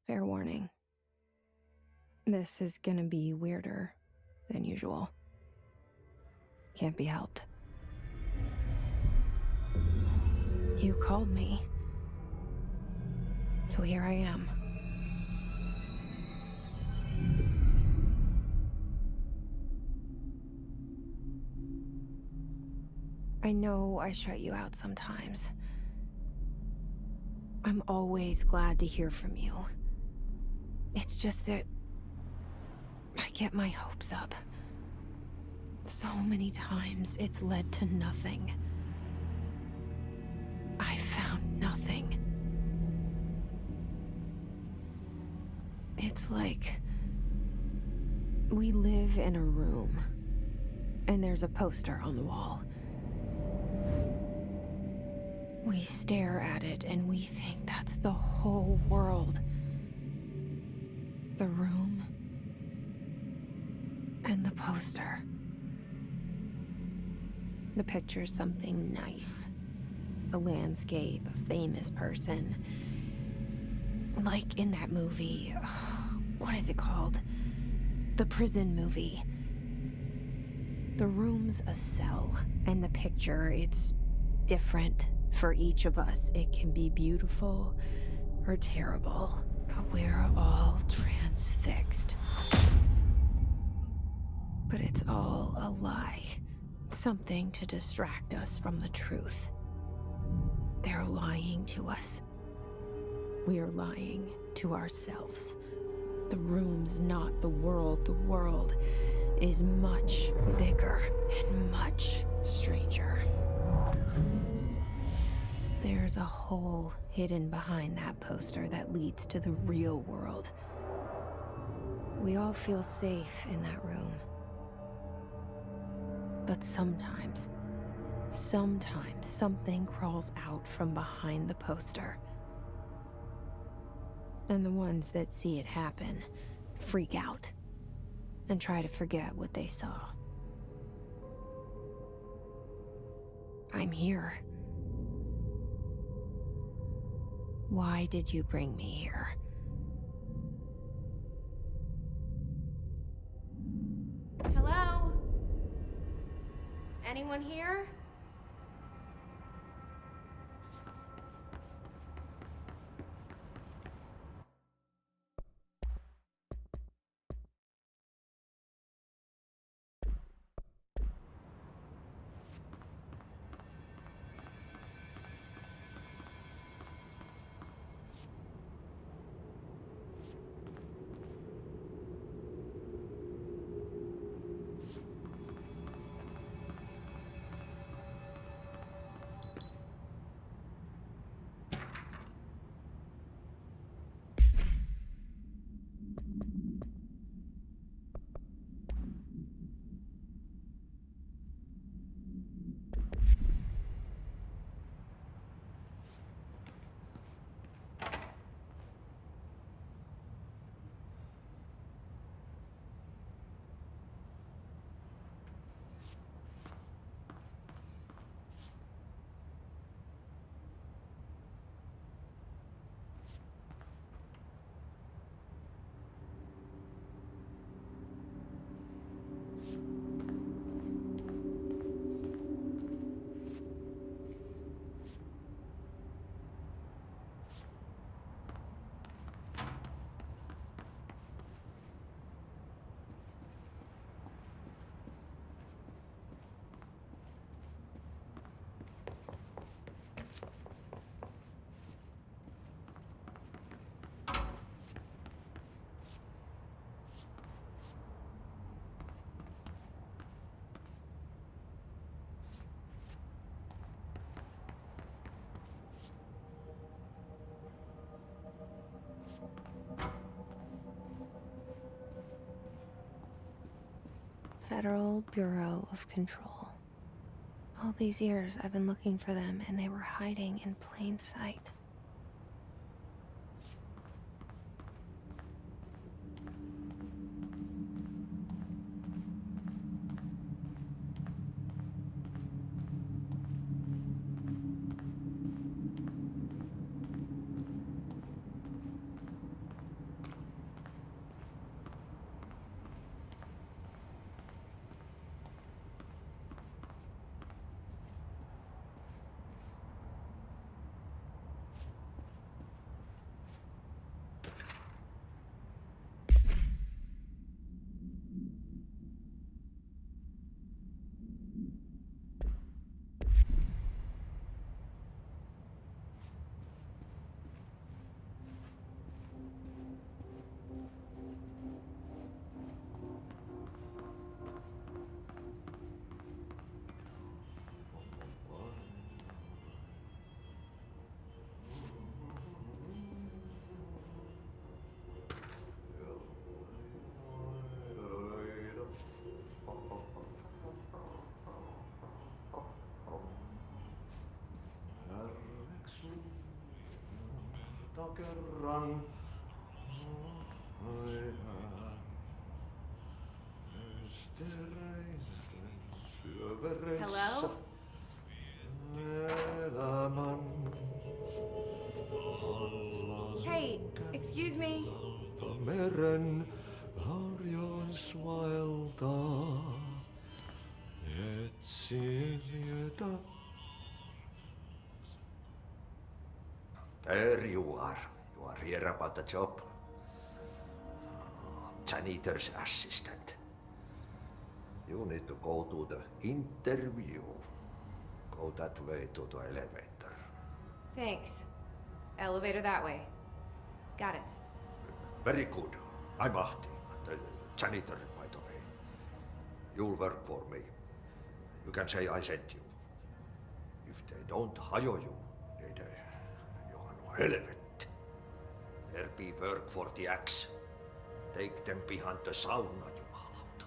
Fair warning. This is gonna be weirder than usual. Can't be helped. You called me. So here I am. I know I shut you out sometimes. I'm always glad to hear from you. It's just that I get my hopes up. So many times it's led to nothing. I found nothing. It's like we live in a room, and there's a poster on the wall. We stare at it and we think that's the whole world. The room and the poster. The picture's something nice. A landscape, a famous person. Like in that movie, what is it called? The prison movie. The room's a cell, and the picture, it's different for each of us. It can be beautiful or terrible, but we're all transfixed. But it's all a lie. Something to distract us from the truth. They're lying to us. We're lying to ourselves. The room's not the world. The world is much bigger and much stranger. There's a hole hidden behind that poster that leads to the real world. We all feel safe in that room. But sometimes something crawls out from behind the poster. And the ones that see it happen freak out and try to forget what they saw. I'm here. Why did you bring me here? Hello? Anyone here? Federal Bureau of Control. All these years I've been looking for them, and they were hiding in plain sight. kerran Hello? elämän Hey, excuse me. meren harjoisvaeltaa. Etsin yötä. There you are. You are here about the job. Janitor's assistant. You need to go to the interview. Go that way to the elevator. Thanks. Elevator that way. Got it. Very good. I'm Ahti, the janitor, by the way. You'll work for me. You can say I sent you. If they don't hire you, then you are no helvet. There be work for the axe. Take them behind the sauna, jumalauta.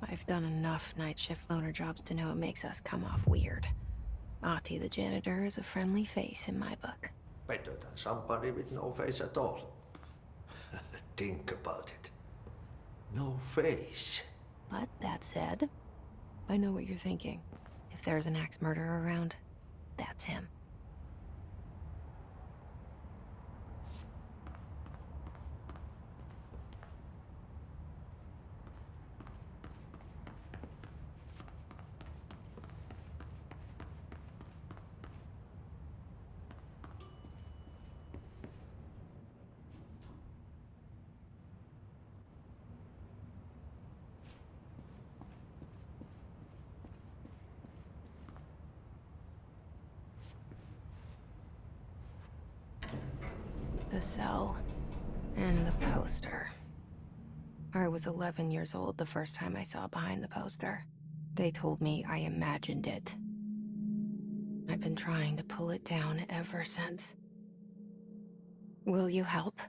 I've done enough night shift loner jobs to know it makes us come off weird. Ahti the janitor is a friendly face in my book. Better than somebody with no face at all. Think about it. No face. But that said, I know what you're thinking. If there's an axe murderer around, that's him. The cell and the poster. I was 11 years old the first time I saw behind the poster. They told me I imagined it. I've been trying to pull it down ever since. Will you help?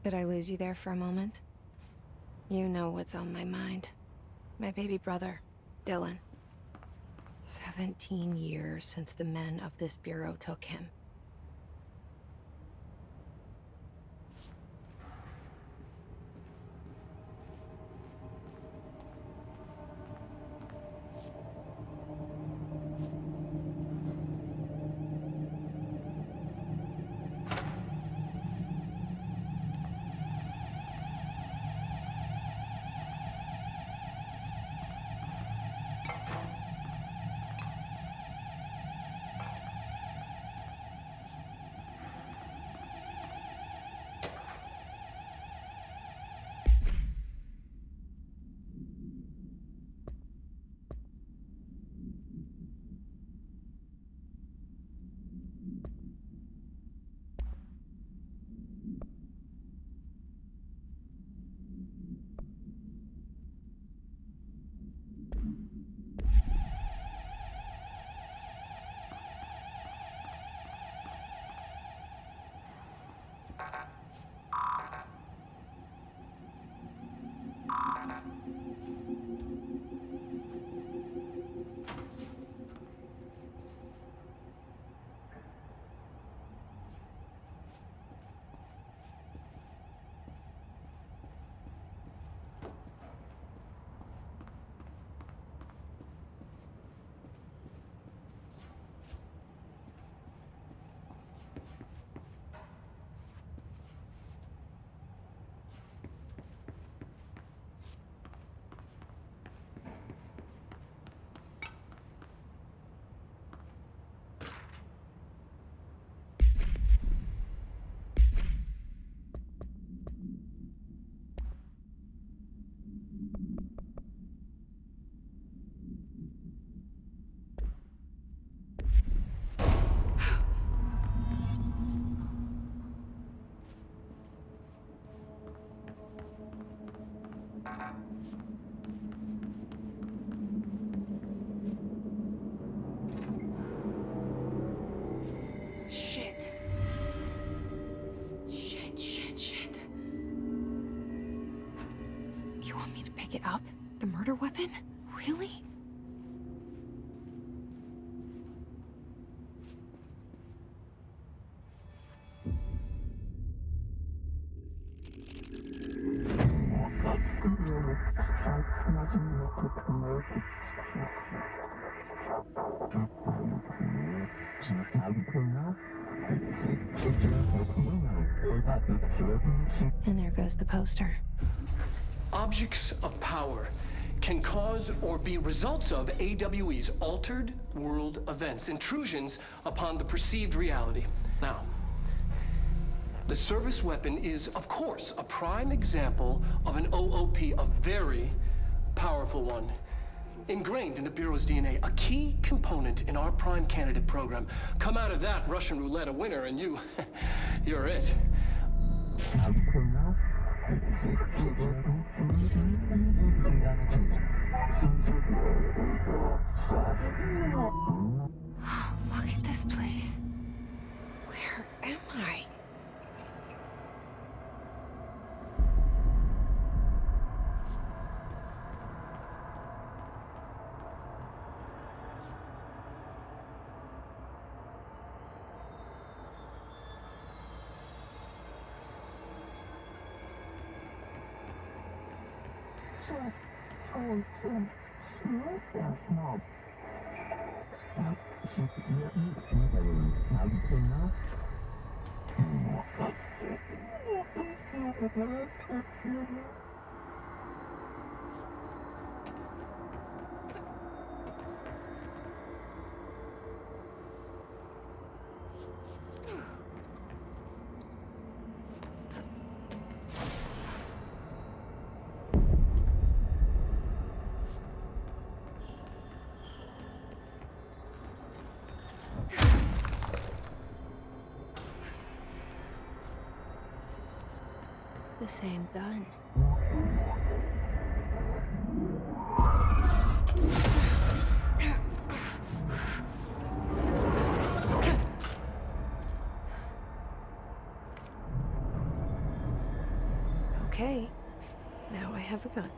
Did I lose you there for a moment? You know what's on my mind. My baby brother, Dylan. 17 years since the men of this bureau took him. up? The murder weapon? Really? And there goes the poster. Objects of power can cause or be results of AWE's altered world events, intrusions upon the perceived reality. Now, the service weapon is, of course, a prime example of an OOP, a very powerful one. Ingrained in the Bureau's DNA, a key component in our prime candidate program. Come out of that Russian roulette a winner and you're it. Look at this place. Where am I? The same gun. Okay, now I have a gun.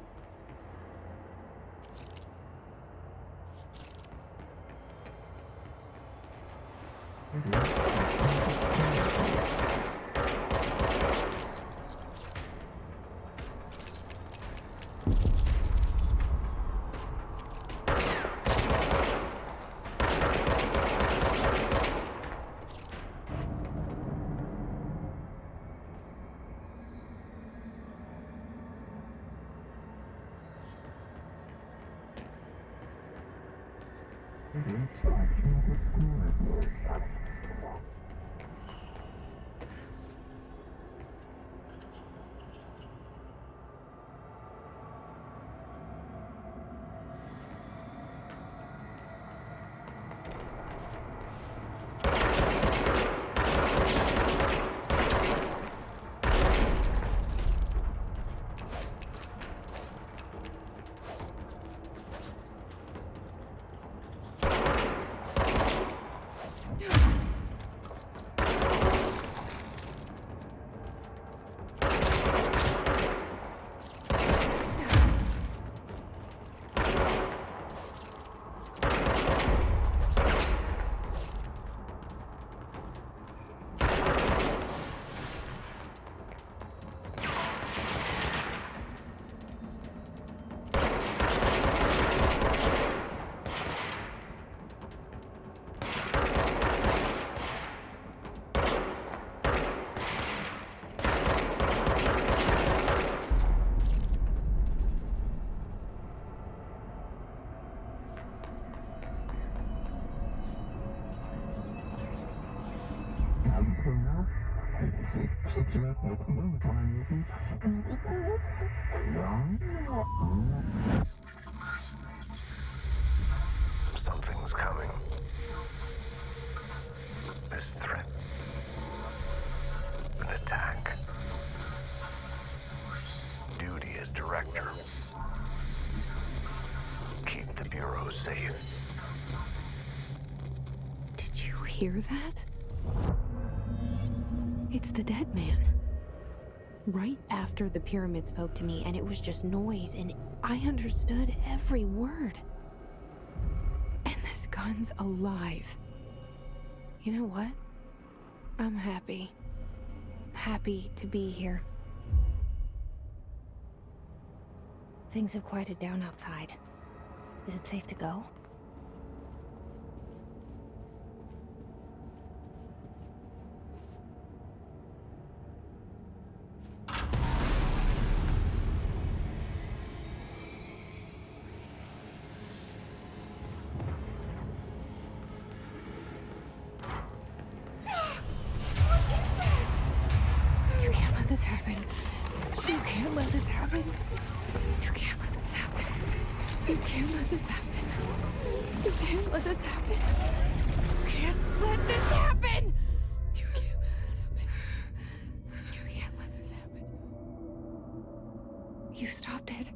Something's coming. This threat. An attack. Duty as director. Keep the Bureau safe. Did you hear that? It's the dead man. right after the pyramid spoke to me, and it was just noise, and I understood every word. And this gun's alive. You know what? I'm happy. Happy to be here. Things have quieted down outside. Is it safe to go? You can't let this happen. You can't let this happen. You can't let this happen. You can't let this happen. You can't let this happen. You can't let this happen. You can't let this happen. You can't let this happen. You stopped it.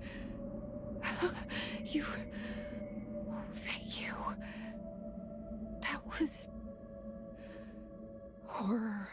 You... Oh, thank you. That was... horror.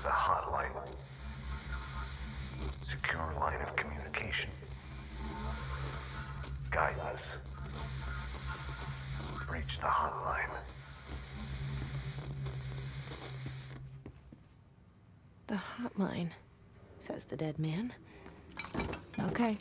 The hotline. Secure line of communication. Guide us. Reach the hotline. The hotline, says the dead man. Okay.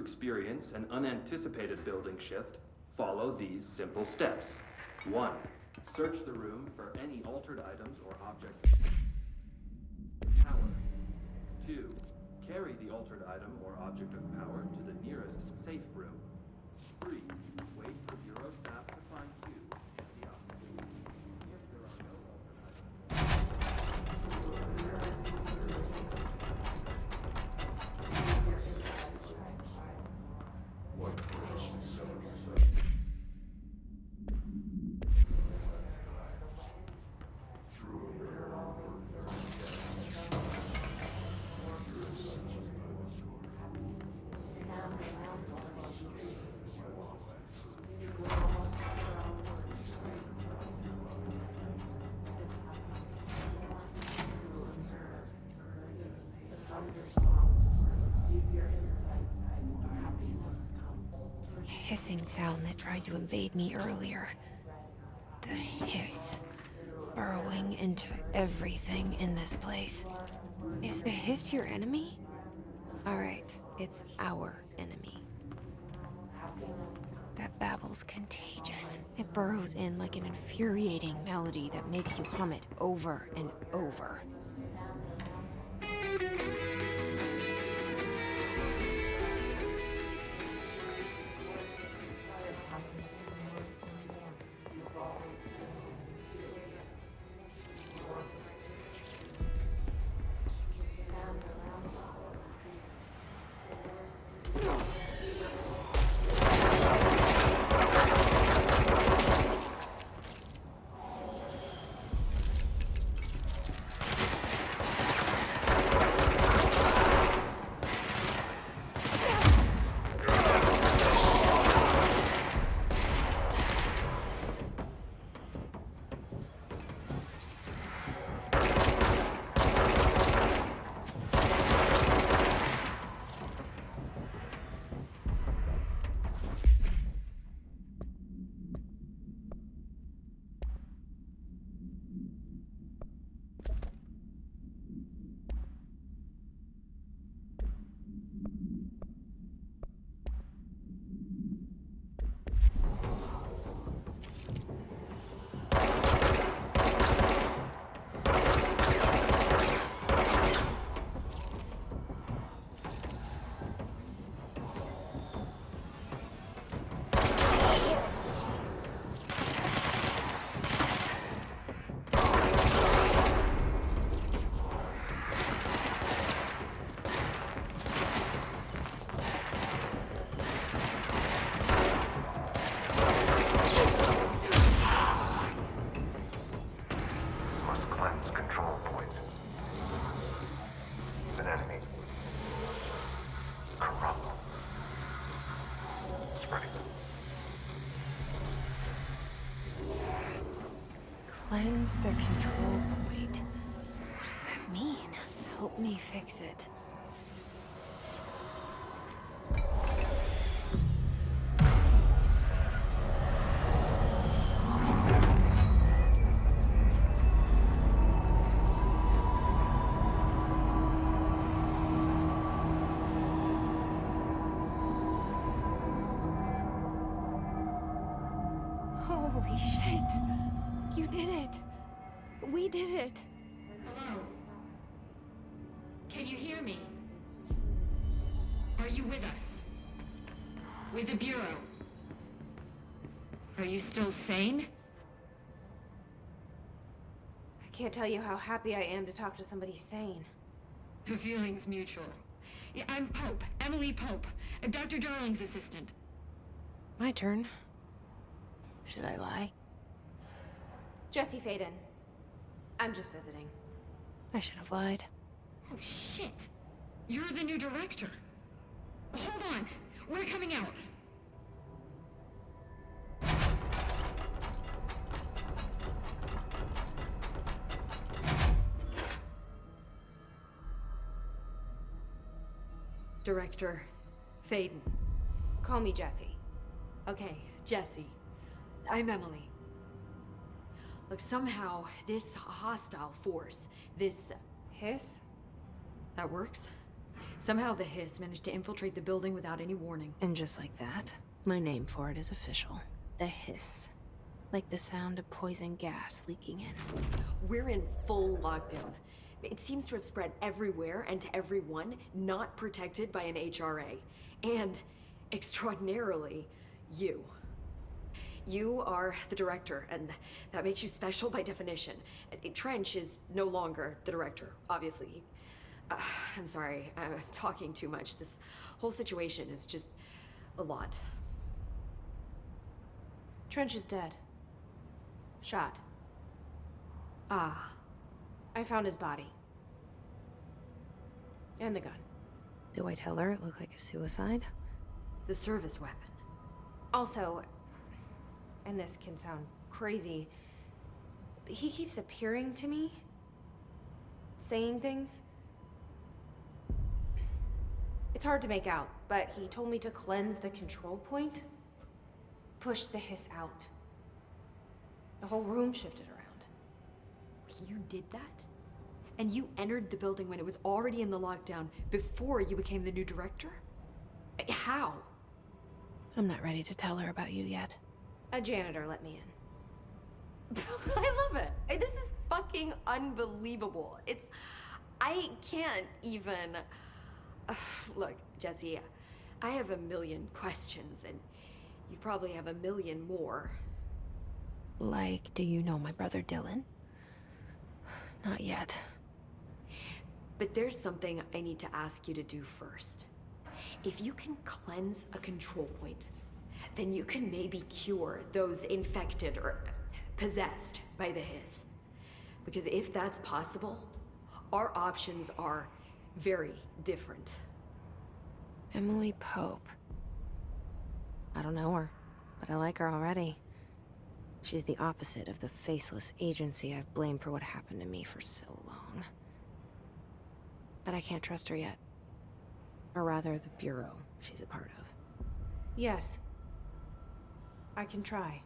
experience an unanticipated building shift, follow these simple steps. 1. Search the room for any altered items or objects of power. 2. Carry the altered item or object of power to the nearest safe room. 3. Wait for Bureau staff to find you and the object. If there are no altered items... Hissing sound that tried to invade me earlier. The hiss. Burrowing into everything in this place. Is the hiss your enemy? Alright, it's our enemy. That babble's contagious. It burrows in like an infuriating melody that makes you hum it over and over. Cleanse the control point. What does that mean? Help me fix it. Holy shit! You did it! We did it! Hello? Can you hear me? Are you with us? With the Bureau? Are you still sane? I can't tell you how happy I am to talk to somebody sane. The feeling's mutual. Yeah, I'm Pope, Emily Pope, Dr. Darling's assistant. My turn. Should I lie? Jesse Faden. I'm just visiting. I should have lied. Oh, shit. You're the new director. Hold on. We're coming out. Director Faden. Call me Jesse. Okay, Jesse. I'm Emily. Look, somehow, this hostile force, this... Hiss? that works? Somehow the Hiss managed to infiltrate the building without any warning. And just like that, my name for it is official. The Hiss. Like the sound of poison gas leaking in. We're in full lockdown. It seems to have spread everywhere and to everyone not protected by an HRA. And, extraordinarily, you. You are the director, and that makes you special by definition. Trench is no longer the director, obviously. I'm sorry, I'm talking too much. This whole situation is just a lot. Trench is dead. Shot. Ah. I found his body. And the gun. Do I tell her it looked like a suicide? The service weapon. Also, and this can sound crazy, but he keeps appearing to me, saying things. It's hard to make out, but he told me to cleanse the control point, push the Hiss out. The whole room shifted around. You did that? And you entered the building when it was already in the lockdown before you became the new director? How? I'm not ready to tell her about you yet. A janitor let me in. I love it. This is fucking unbelievable. I can't even... Look, Jesse, I have a million questions, and you probably have a million more. Like, do you know my brother Dylan? Not yet. But there's something I need to ask you to do first. If you can cleanse a control point, then you can maybe cure those infected or possessed by the Hiss. Because if that's possible, our options are very different. Emily Pope. I don't know her, but I like her already. She's the opposite of the faceless agency I've blamed for what happened to me for so long. But I can't trust her yet. Or rather, the Bureau she's a part of. Yes. I can try.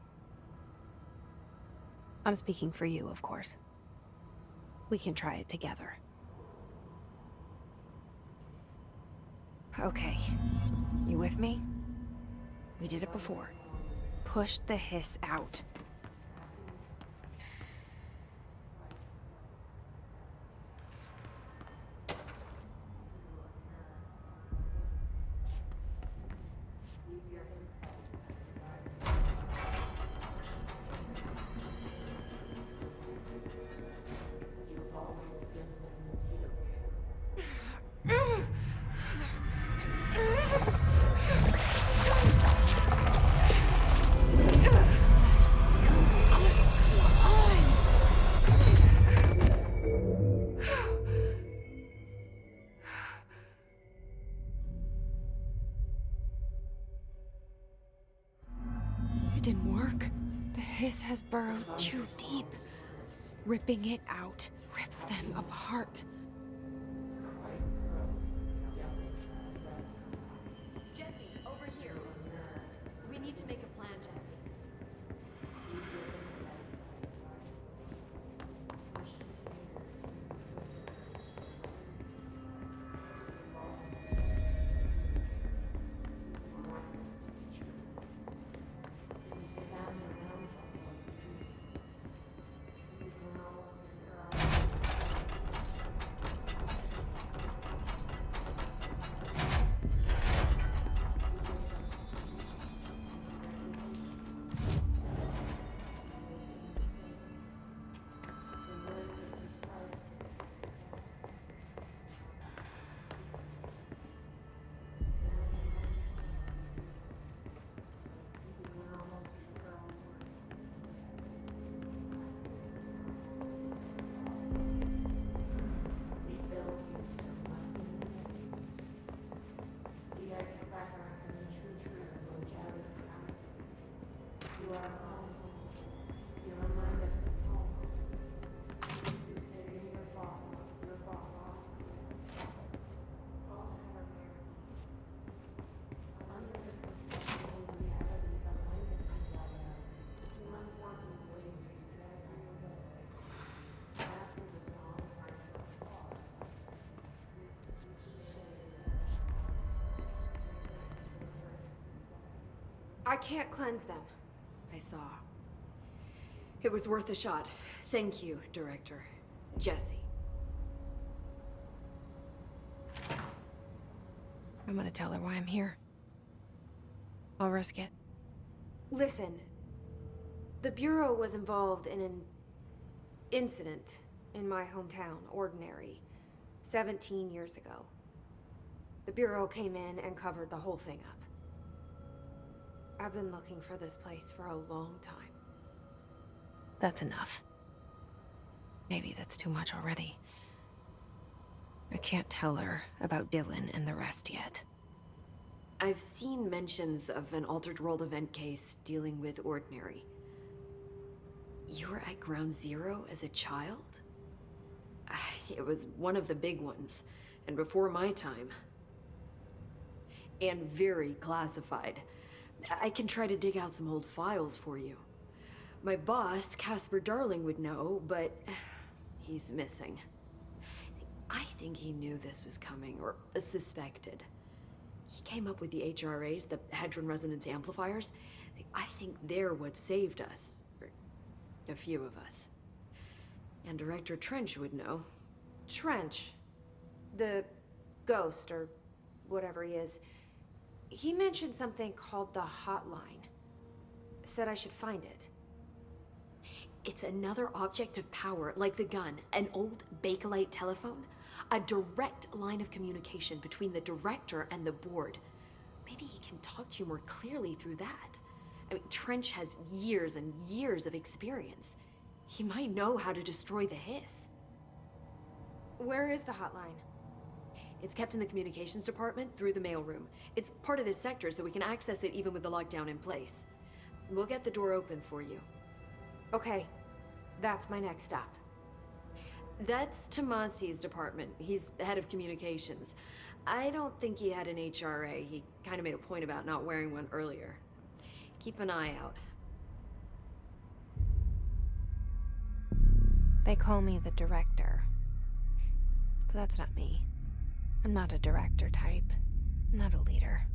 I'm speaking for you, of course. We can try it together. Okay. You with me? We did it before. Push the Hiss out. Didn't work. The Hiss has burrowed too deep. Ripping it out rips them apart. Jesse, over here. We need to make a plan, Jesse. I can't cleanse them. I saw. It was worth a shot. Thank you, Director. Jesse. I'm gonna tell her why I'm here. I'll risk it. Listen, the Bureau was involved in an incident in my hometown, Ordinary, 17 years ago. The Bureau came in and covered the whole thing up. I've been looking for this place for a long time. That's enough. Maybe that's too much already. I can't tell her about Dylan and the rest yet. I've seen mentions of an Altered World event case dealing with Ordinary. You were at Ground Zero as a child? It was one of the big ones, and before my time. And very classified. I can try to dig out some old files for you. My boss, Casper Darling, would know, but he's missing. I think he knew this was coming, or suspected. He came up with the HRAs, the Hadron Resonance Amplifiers. I think they're what saved us. Or a few of us. And Director Trench would know. Trench. The ghost, or whatever he is. He mentioned something called the hotline. Said I should find it. It's another object of power, like the gun, an old Bakelite telephone. A direct line of communication between the director and the board. Maybe he can talk to you more clearly through that. I mean, Trench has years and years of experience. He might know how to destroy the hiss. Where is the hotline? It's kept in the communications department through the mailroom. It's part of this sector, so we can access it even with the lockdown in place. We'll get the door open for you. Okay, that's my next stop. That's Tomasi's department. He's the head of communications. I don't think he had an HRA. He kind of made a point about not wearing one earlier. Keep an eye out. They call me the director. But that's not me. I'm not a director type. I'm not a leader.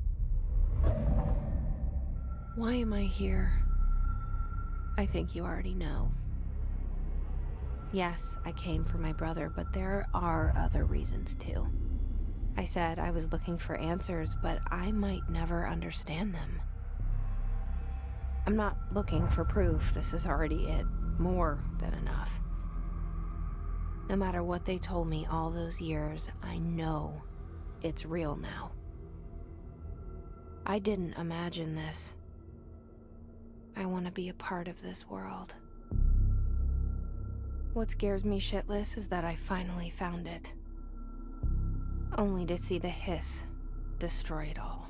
Why am I here? I think you already know. Yes, I came for my brother, but there are other reasons too. I said I was looking for answers, but I might never understand them. I'm not looking for proof. This is already it. More than enough. No matter what they told me all those years, I know it's real now. I didn't imagine this. I want to be a part of this world. What scares me shitless is that I finally found it. Only to see the hiss destroy it all.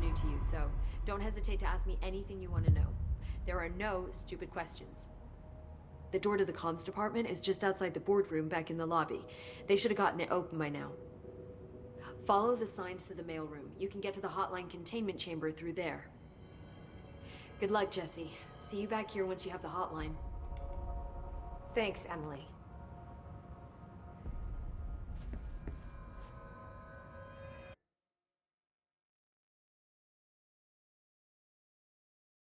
To you, so don't hesitate to ask me anything you want to know. There are no stupid questions. The door to the comms department is just outside the boardroom back in the lobby. They should have gotten it open by now. Follow the signs to the mailroom. You can get to the hotline containment chamber through there. Good luck, Jesse. See you back here once you have the hotline. Thanks, Emily.